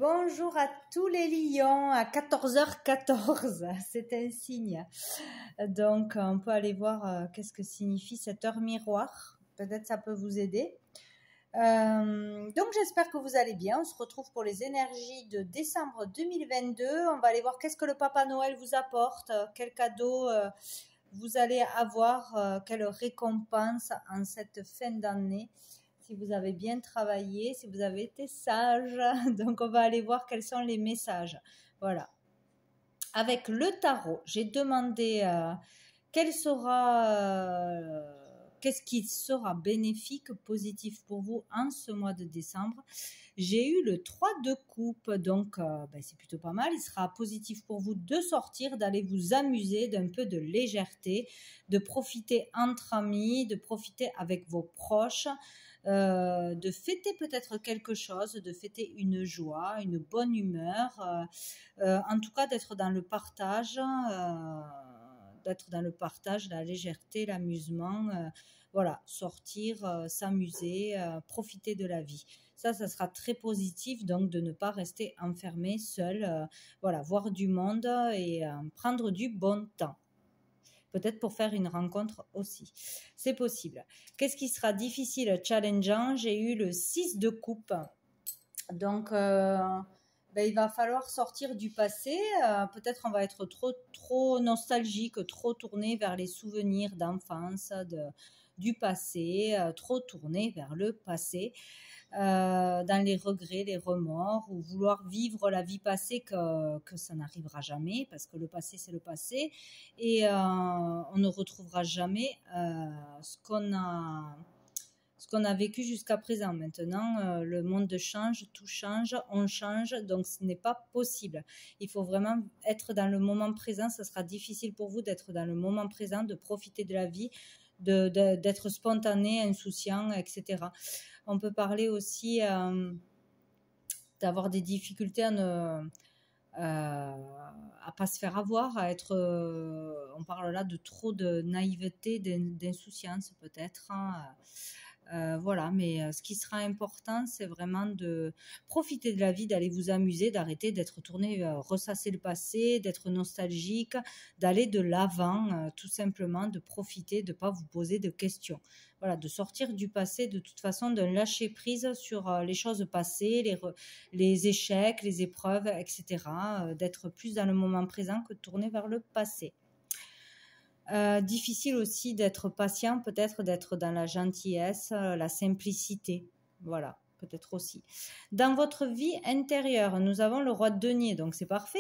Bonjour à tous les lions à 14h14, c'est un signe. Donc on peut aller voir qu'est-ce que signifie cette heure miroir, peut-être ça peut vous aider. Donc j'espère que vous allez bien, on se retrouve pour les énergies de décembre 2022. On va aller voir qu'est-ce que le Papa Noël vous apporte, quel cadeau vous allez avoir, quelle récompense en cette fin d'année. Si vous avez bien travaillé, si vous avez été sage. Donc, on va aller voir quels sont les messages. Voilà. Avec le tarot, j'ai demandé qu'est-ce qui sera bénéfique, positif pour vous en ce mois de décembre. J'ai eu le 3 de coupe, donc c'est plutôt pas mal. Il sera positif pour vous de sortir, d'aller vous amuser, d'un peu de légèreté, de profiter entre amis, de profiter avec vos proches, de fêter peut-être quelque chose, de fêter une joie, une bonne humeur, en tout cas d'être dans le partage, la légèreté, l'amusement, voilà, sortir, s'amuser, profiter de la vie. Ça sera très positif, donc de ne pas rester enfermé, seul, voilà, voir du monde et prendre du bon temps. Peut-être pour faire une rencontre aussi. C'est possible. Qu'est-ce qui sera difficile, challengeant? J'ai eu le 6 de coupe. Donc, il va falloir sortir du passé. Peut-être on va être trop nostalgique, trop tourné vers les souvenirs d'enfance, du passé, trop tourné vers le passé. Dans les regrets, les remords, ou vouloir vivre la vie passée que ça n'arrivera jamais, parce que le passé c'est le passé, et on ne retrouvera jamais ce qu'on a vécu jusqu'à présent. Maintenant, le monde change, tout change, on change, donc ce n'est pas possible. Il faut vraiment être dans le moment présent. Ça sera difficile pour vous d'être dans le moment présent, de profiter de la vie, d'être spontané, insouciant, etc. On peut parler aussi d'avoir des difficultés à pas se faire avoir, à être, on parle là de trop de naïveté, d'insouciance peut-être, hein. Voilà, mais ce qui sera important, c'est vraiment de profiter de la vie, d'aller vous amuser, d'arrêter d'être tourné, ressasser le passé, d'être nostalgique, d'aller de l'avant, tout simplement, de profiter, de ne pas vous poser de questions. Voilà, de sortir du passé, de toute façon, de lâcher prise sur les choses passées, les échecs, les épreuves, etc. D'être plus dans le moment présent que de tourner vers le passé. Difficile aussi d'être patient, peut-être d'être dans la gentillesse, la simplicité. Voilà, peut-être aussi. Dans votre vie intérieure, nous avons le roi de denier, donc c'est parfait.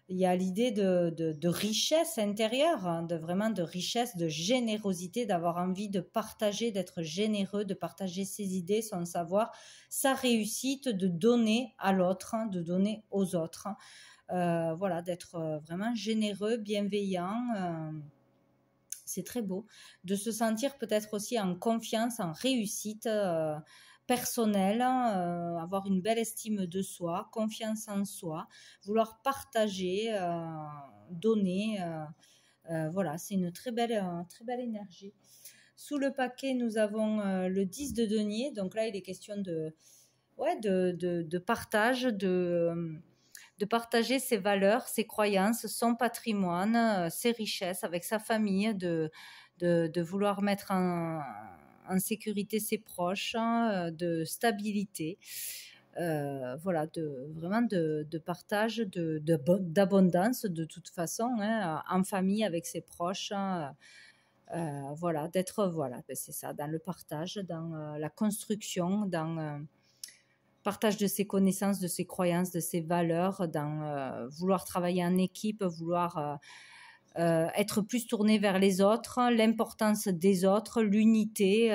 Il y a l'idée de richesse intérieure, hein, vraiment de richesse, de générosité, d'avoir envie de partager, d'être généreux, de partager ses idées, son savoir, sa réussite, de donner à l'autre, hein, de donner aux autres. Voilà, d'être vraiment généreux, bienveillant, c'est très beau, de se sentir peut-être aussi en confiance, en réussite personnelle, avoir une belle estime de soi, confiance en soi, vouloir partager, donner, voilà, c'est une très belle énergie. Sous le paquet, nous avons le 10 de denier, donc là il est question de partage, de partager ses valeurs, ses croyances, son patrimoine, ses richesses avec sa famille, de vouloir mettre en sécurité ses proches, de stabilité, voilà, vraiment de partage, d'abondance de toute façon, hein, en famille avec ses proches, voilà, d'être, voilà, c'est ça, dans le partage, dans la construction, dans partage de ses connaissances, de ses croyances, de ses valeurs, dans vouloir travailler en équipe, vouloir être plus tourné vers les autres, l'importance des autres, l'unité,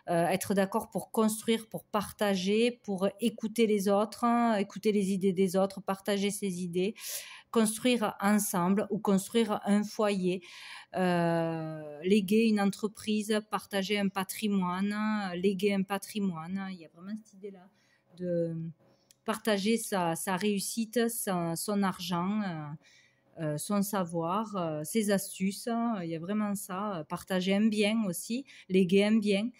être d'accord pour construire, pour partager, pour écouter les autres, hein, écouter les idées des autres, partager ses idées, construire ensemble ou construire un foyer, léguer une entreprise, partager un patrimoine, léguer un patrimoine. Il y a vraiment cette idée-là de partager sa réussite, son argent, son savoir, ses astuces. Il y a vraiment ça. Partager un bien aussi, léguer un bien.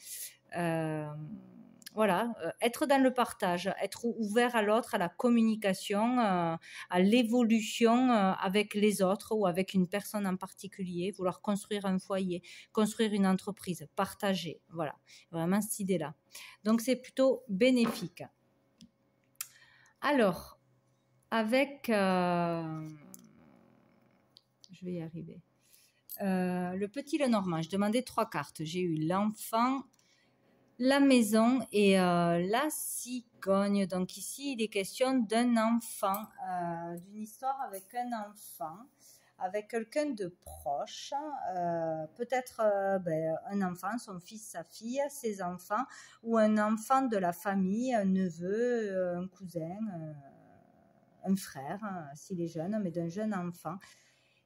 voilà, être dans le partage, être ouvert à l'autre, à la communication, à l'évolution avec les autres ou avec une personne en particulier, vouloir construire un foyer, construire une entreprise, partager, voilà, vraiment cette idée-là. Donc c'est plutôt bénéfique. Alors, avec, je vais y arriver, le petit Lenormand, je demandais 3 cartes, j'ai eu l'enfant, la maison et la cigogne. Donc ici, il est question d'un enfant, d'une histoire avec un enfant, avec quelqu'un de proche, peut-être un enfant, son fils, sa fille, ses enfants, ou un enfant de la famille, un neveu, un cousin, un frère, s'il est jeune, mais d'un jeune enfant.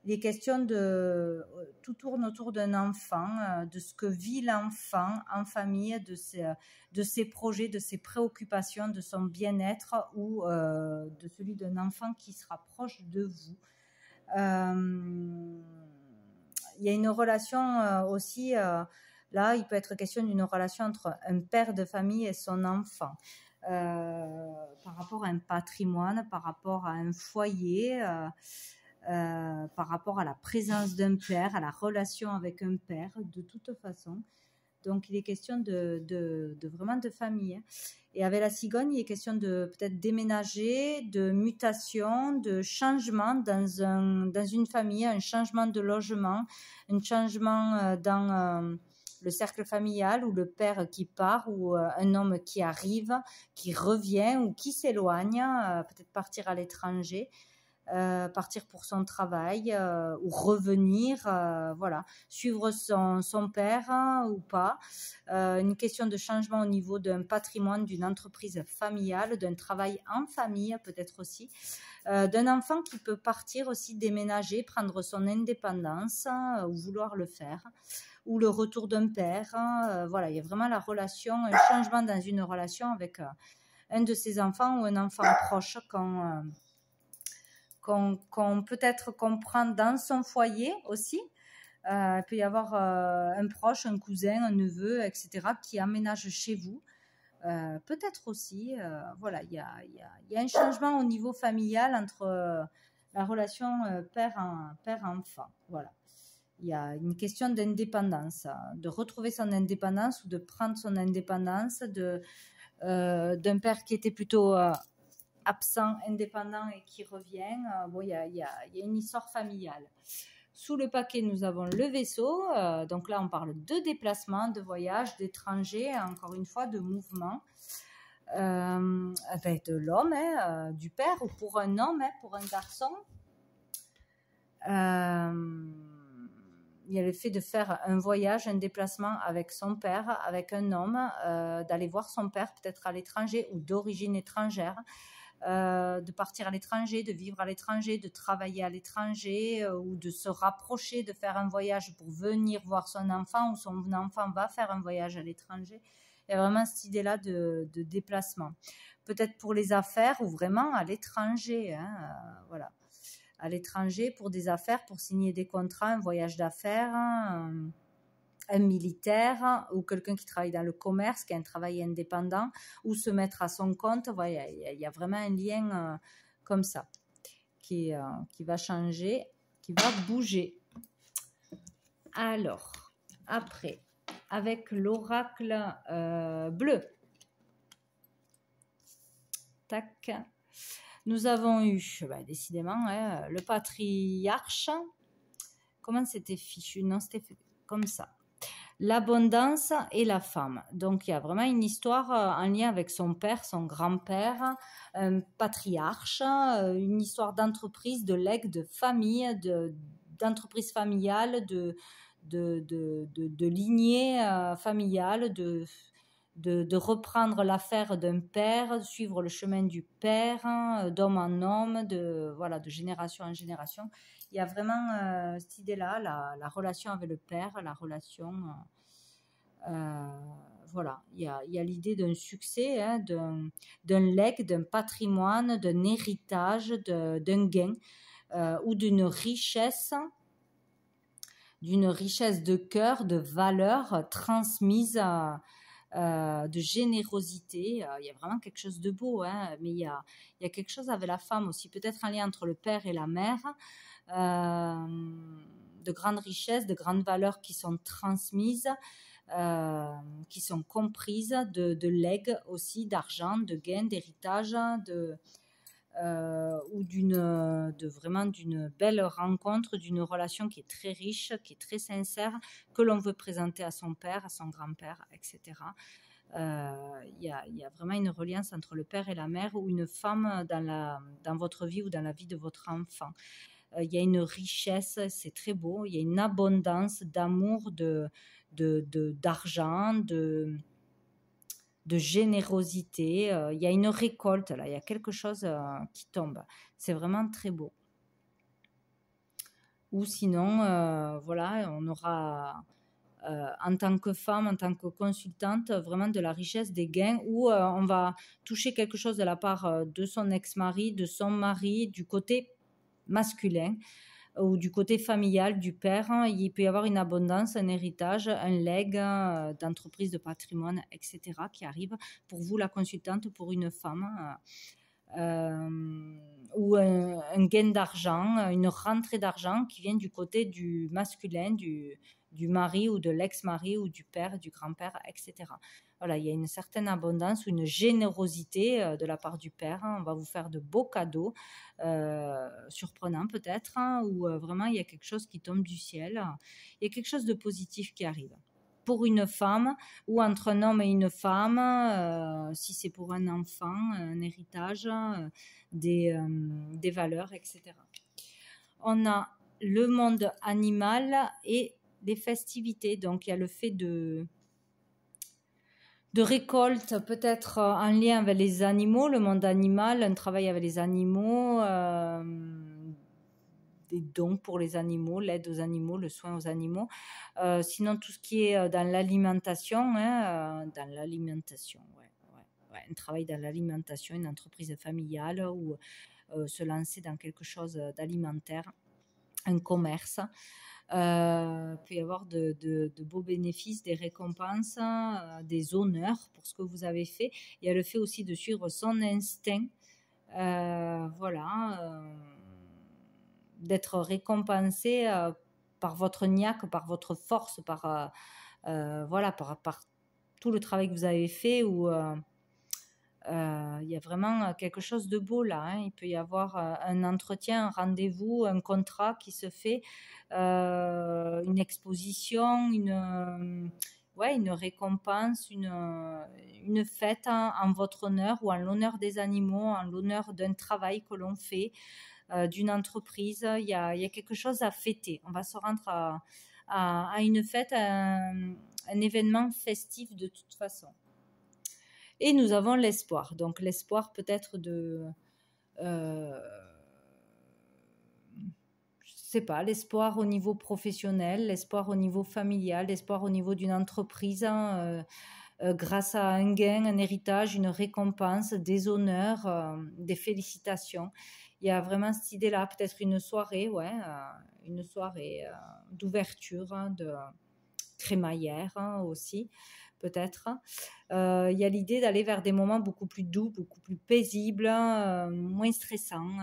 Il est question de... Tout tourne autour d'un enfant, de ce que vit l'enfant en famille, de ses projets, de ses préoccupations, de son bien-être ou de celui d'un enfant qui se rapproche de vous. Il y a une relation aussi... là, il peut être question d'une relation entre un père de famille et son enfant. Par rapport à un patrimoine, par rapport à un foyer... par rapport à la présence d'un père, à la relation avec un père, de toute façon. Donc, il est question de vraiment de famille. Et avec la cigogne, il est question de peut-être déménager, de mutation, de changement dans une famille, un changement de logement, un changement dans le cercle familial, ou le père qui part, ou un homme qui arrive, qui revient ou qui s'éloigne, peut-être partir à l'étranger. Partir pour son travail ou revenir, voilà, suivre son père ou pas. Une question de changement au niveau d'un patrimoine, d'une entreprise familiale, d'un travail en famille peut-être aussi, d'un enfant qui peut partir aussi, déménager, prendre son indépendance ou vouloir le faire, ou le retour d'un père. Voilà, il y a vraiment la relation, un changement dans une relation avec un de ses enfants ou un enfant proche qu'on peut-être comprend dans son foyer aussi. Il peut y avoir un proche, un cousin, un neveu, etc. qui aménage chez vous. Peut-être aussi, voilà, il y a un changement au niveau familial entre la relation père-enfant. Voilà. Il y a une question d'indépendance, de retrouver son indépendance ou de prendre son indépendance d'un père qui était plutôt... absent, indépendant et qui revient. Bon, il y a une histoire familiale. Sous le paquet, nous avons le vaisseau. Donc là, on parle de déplacement, de voyage, d'étranger, encore une fois, de mouvement. De l'homme, du père, ou pour un homme, pour un garçon. Il y a le fait de faire un voyage, un déplacement avec son père, avec un homme, d'aller voir son père peut-être à l'étranger ou d'origine étrangère. De partir à l'étranger, de vivre à l'étranger, de travailler à l'étranger, ou de se rapprocher, de faire un voyage pour venir voir son enfant, ou son enfant va faire un voyage à l'étranger. Il y a vraiment cette idée-là de déplacement. Peut-être pour les affaires ou vraiment à l'étranger. Voilà. À l'étranger pour des affaires, pour signer des contrats, un voyage d'affaires, un militaire ou quelqu'un qui travaille dans le commerce, qui a un travail indépendant, ou se mettre à son compte. Voilà, il y a vraiment un lien comme ça qui va changer, qui va bouger. Alors, après, avec l'oracle bleu. Tac. Nous avons eu, décidément, le patriarche. Comment c'était fichu? Non, c'était comme ça. L'abondance et la femme. Donc, il y a vraiment une histoire en lien avec son père, son grand-père, un patriarche, une histoire d'entreprise, de legs, de famille, d'entreprise familiale, de lignée familiale, de reprendre l'affaire d'un père, suivre le chemin du père, d'homme en homme, de génération en génération. Il y a vraiment cette idée-là, la relation avec le père, la relation... voilà, il y a l'idée d'un succès, d'un legs, d'un patrimoine, d'un héritage, d'un gain ou d'une richesse de cœur, de valeurs transmises de générosité. Il y a vraiment quelque chose de beau, hein, mais il y a quelque chose avec la femme aussi, peut-être un lien entre le père et la mère, de grandes richesses, de grandes valeurs qui sont transmises, qui sont comprises, de legs aussi, d'argent, de gains, d'héritage, ou vraiment d'une belle rencontre, d'une relation qui est très riche, qui est très sincère, que l'on veut présenter à son père, à son grand-père, etc. Il y a vraiment une reliance entre le père et la mère, ou une femme dans votre vie ou dans la vie de votre enfant. Il y a une richesse, c'est très beau, il y a une abondance d'amour, d'argent, de générosité. Il y a une récolte là, il y a quelque chose qui tombe. C'est vraiment très beau. Ou sinon, voilà, on aura en tant que femme, en tant que consultante, vraiment de la richesse, des gains, où on va toucher quelque chose de la part de son ex-mari, de son mari, du côté masculin, ou du côté familial du père. Il peut y avoir une abondance, un héritage, un legs d'entreprise, de patrimoine, etc. qui arrive pour vous, la consultante, pour une femme, ou un gain d'argent, une rentrée d'argent qui vient du côté du masculin, du mari ou de l'ex-mari ou du père, du grand-père, etc. Voilà, il y a une certaine abondance ou une générosité de la part du père. On va vous faire de beaux cadeaux, surprenants peut-être, ou vraiment il y a quelque chose qui tombe du ciel. Il y a quelque chose de positif qui arrive. Pour une femme, ou entre un homme et une femme, si c'est pour un enfant, un héritage, des valeurs, etc. On a le monde animal et des festivités. Donc il y a le fait de récolte, peut-être en lien avec les animaux, le monde animal, un travail avec les animaux, des dons pour les animaux, l'aide aux animaux, le soin aux animaux. Sinon, tout ce qui est dans l'alimentation, un travail dans l'alimentation, une entreprise familiale, ou se lancer dans quelque chose d'alimentaire, un commerce. Il peut y avoir de beaux bénéfices, des récompenses, des honneurs pour ce que vous avez fait. Il y a le fait aussi de suivre son instinct, d'être récompensé par votre niaque, par votre force, par tout le travail que vous avez fait, ou il y a vraiment quelque chose de beau là, hein. Il peut y avoir un entretien, un rendez-vous, un contrat qui se fait, une exposition, une récompense, une fête en votre honneur, ou en l'honneur des animaux, en l'honneur d'un travail que l'on fait, d'une entreprise. Il y a quelque chose à fêter. On va se rendre à une fête, un événement festif de toute façon. Et nous avons l'espoir. Donc l'espoir peut-être de... je sais pas, l'espoir au niveau professionnel, l'espoir au niveau familial, l'espoir au niveau d'une entreprise, grâce à un gain, un héritage, une récompense, des honneurs, des félicitations. Il y a vraiment cette idée-là, peut-être une soirée, d'ouverture, de crémaillère aussi, peut-être. Il y a l'idée d'aller vers des moments beaucoup plus doux, beaucoup plus paisibles, moins stressants,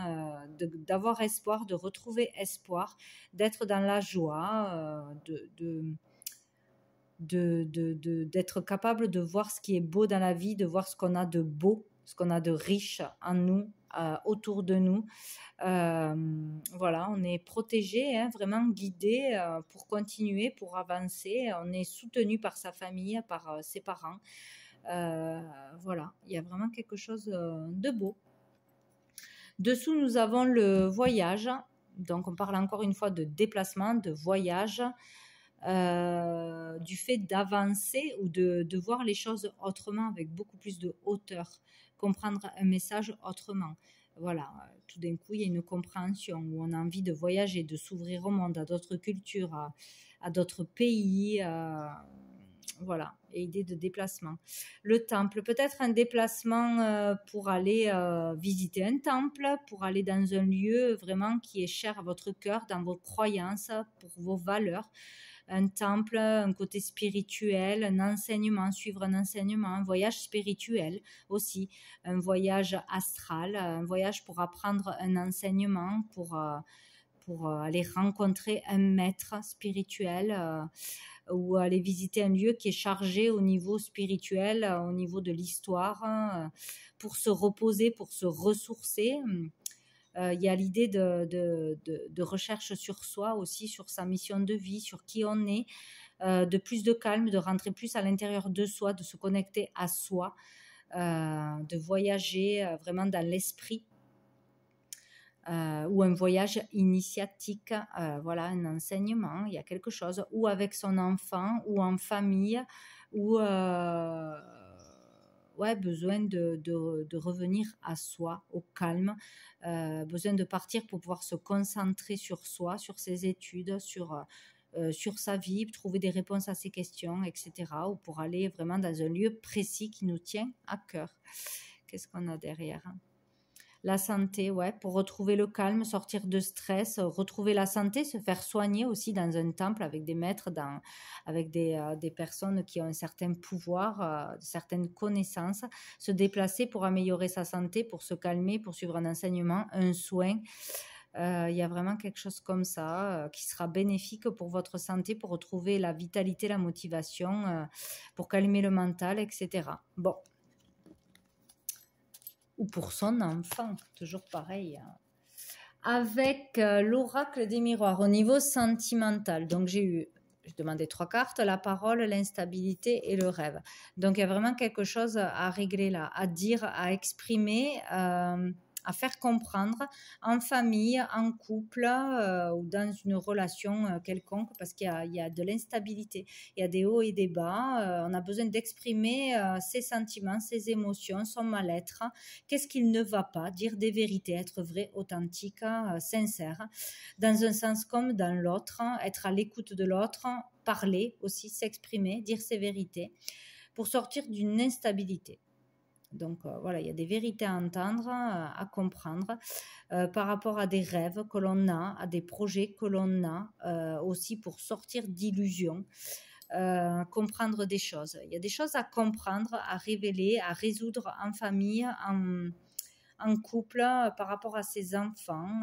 d'avoir espoir, de retrouver espoir, d'être dans la joie, d'être capable de voir ce qui est beau dans la vie, de voir ce qu'on a de beau, ce qu'on a de riche en nous, autour de nous. Voilà, on est protégé, hein, vraiment guidé pour continuer, pour avancer. On est soutenu par sa famille, par ses parents. Voilà, il y a vraiment quelque chose de beau. Dessous, nous avons le voyage. Donc, on parle encore une fois de déplacement, de voyage, du fait d'avancer, ou de voir les choses autrement, avec beaucoup plus de hauteur, comprendre un message autrement. Voilà, tout d'un coup, il y a une compréhension, où on a envie de voyager, de s'ouvrir au monde, à d'autres cultures, à d'autres pays, voilà, et idée de déplacement. Le temple, peut-être un déplacement pour aller visiter un temple, pour aller dans un lieu vraiment qui est cher à votre cœur, dans vos croyances, pour vos valeurs. un temple, un côté spirituel, un enseignement, suivre un enseignement, un voyage spirituel aussi, un voyage astral, un voyage pour apprendre un enseignement, pour aller rencontrer un maître spirituel ou aller visiter un lieu qui est chargé au niveau spirituel, au niveau de l'histoire, pour se reposer, pour se ressourcer. Il y a l'idée de recherche sur soi aussi, sur sa mission de vie, sur qui on est, de plus de calme, de rentrer plus à l'intérieur de soi, de se connecter à soi, de voyager vraiment dans l'esprit. Ou un voyage initiatique, voilà, un enseignement, il y a quelque chose, ou avec son enfant, ou en famille, ou ouais, besoin de revenir à soi, au calme, besoin de partir pour pouvoir se concentrer sur soi, sur ses études, sur sa vie, trouver des réponses à ses questions, etc. Ou pour aller vraiment dans un lieu précis qui nous tient à cœur. Qu'est-ce qu'on a derrière ? La santé, ouais, pour retrouver le calme, sortir de stress, retrouver la santé, se faire soigner aussi dans un temple avec des maîtres, avec des personnes qui ont un certain pouvoir, certaines connaissances, se déplacer pour améliorer sa santé, pour se calmer, pour suivre un enseignement, un soin. Il y a vraiment quelque chose comme ça qui sera bénéfique pour votre santé, pour retrouver la vitalité, la motivation, pour calmer le mental, etc. Bon. Ou pour son enfant, toujours pareil. Avec l'oracle des miroirs au niveau sentimental. Donc j'ai demandé 3 cartes, la parole, l'instabilité et le rêve. Donc il y a vraiment quelque chose à régler là, à dire, à exprimer, à faire comprendre en famille, en couple ou dans une relation quelconque, parce qu'il y a de l'instabilité, il y a des hauts et des bas, on a besoin d'exprimer ses sentiments, ses émotions, son mal-être, qu'est-ce qu'il ne va pas, dire des vérités, être vrai, authentique, sincère, dans un sens comme dans l'autre, être à l'écoute de l'autre, parler aussi, s'exprimer, dire ses vérités, pour sortir d'une instabilité. Donc voilà, il y a des vérités à entendre, à comprendre par rapport à des rêves que l'on a, à des projets que l'on a, aussi pour sortir d'illusions, comprendre des choses. Il y a des choses à comprendre, à révéler, à résoudre en famille, en couple, par rapport à ses enfants.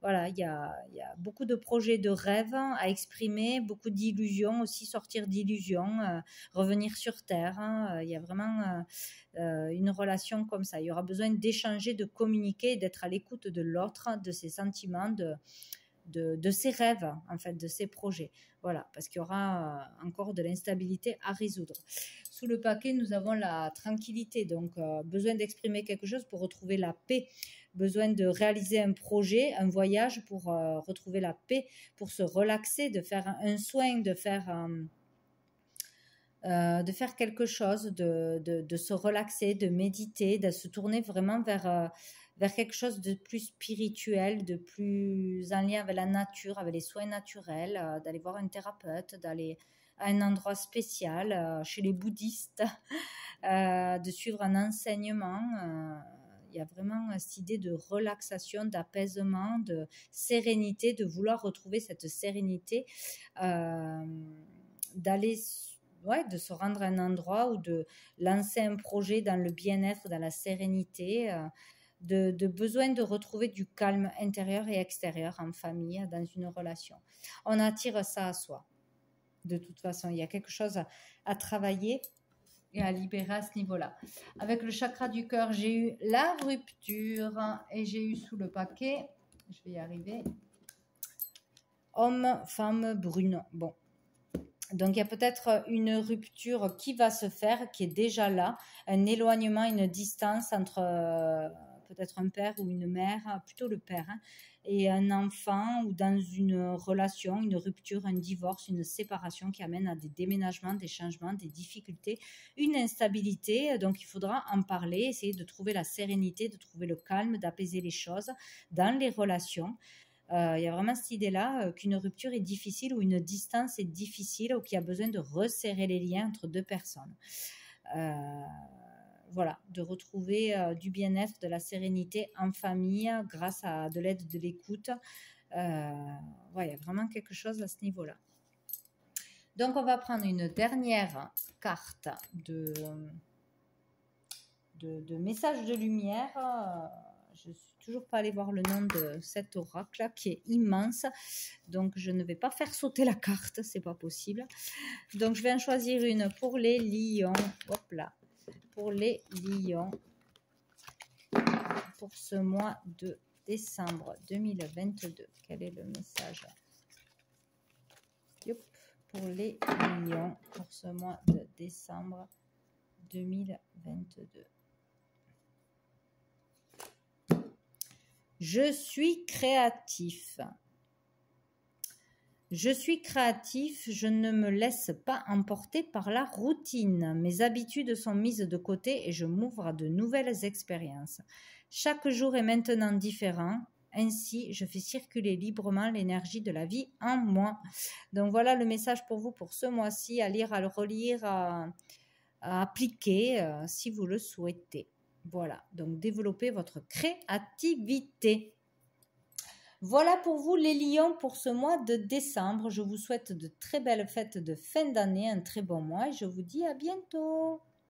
Voilà, il y a beaucoup de projets de rêves à exprimer, beaucoup d'illusions aussi, sortir d'illusions, revenir sur Terre. Il y a vraiment une relation comme ça. Il y aura besoin d'échanger, de communiquer, d'être à l'écoute de l'autre, de ses sentiments, de ses rêves, en fait, de ses projets. Voilà, parce qu'il y aura encore de l'instabilité à résoudre. Sous le paquet, nous avons la tranquillité, donc besoin d'exprimer quelque chose pour retrouver la paix, besoin de réaliser un projet, un voyage pour retrouver la paix, pour se relaxer, de faire un soin, de faire quelque chose, de se relaxer, de méditer, de se tourner vraiment vers quelque chose de plus spirituel, de plus en lien avec la nature, avec les soins naturels, d'aller voir un thérapeute, d'aller à un endroit spécial, chez les bouddhistes, de suivre un enseignement. Il y a vraiment cette idée de relaxation, d'apaisement, de sérénité, de vouloir retrouver cette sérénité, d'aller... Ouais, de se rendre à un endroit ou de lancer un projet dans le bien-être, dans la sérénité, de besoin de retrouver du calme intérieur et extérieur en famille, dans une relation. On attire ça à soi. De toute façon, il y a quelque chose à travailler et à libérer à ce niveau-là. Avec le chakra du cœur, j'ai eu la rupture et j'ai eu sous le paquet, je vais y arriver, homme, femme, brune. Bon. Donc, il y a peut-être une rupture qui va se faire, qui est déjà là, un éloignement, une distance entre peut-être un père ou une mère, plutôt le père, hein, et un enfant, ou dans une relation, une rupture, un divorce, une séparation qui amène à des déménagements, des changements, des difficultés, une instabilité. Donc, il faudra en parler, essayer de trouver la sérénité, de trouver le calme, d'apaiser les choses dans les relations. Il y a vraiment cette idée-là qu'une rupture est difficile ou une distance est difficile ou qu'il y a besoin de resserrer les liens entre deux personnes. Voilà, de retrouver du bien-être, de la sérénité en famille grâce à de l'aide, de l'écoute. Ouais, il y a vraiment quelque chose à ce niveau-là. Donc, on va prendre une dernière carte de message de lumière. Je ne suis toujours pas allée voir le nom de cet oracle qui est immense. Donc, je ne vais pas faire sauter la carte, c'est pas possible. Donc, je vais en choisir une pour les lions. Hop là. Pour les lions. Pour ce mois de décembre 2022. Quel est le message? Yop. Pour les lions pour ce mois de décembre 2022. Je suis créatif. Je suis créatif, je ne me laisse pas emporter par la routine. Mes habitudes sont mises de côté et je m'ouvre à de nouvelles expériences. Chaque jour est maintenant différent. Ainsi, je fais circuler librement l'énergie de la vie en moi. Donc voilà le message pour vous pour ce mois-ci, à lire, à le relire, à appliquer si vous le souhaitez. Voilà, donc développez votre créativité. Voilà pour vous les lions pour ce mois de décembre. Je vous souhaite de très belles fêtes de fin d'année, un très bon mois et je vous dis à bientôt.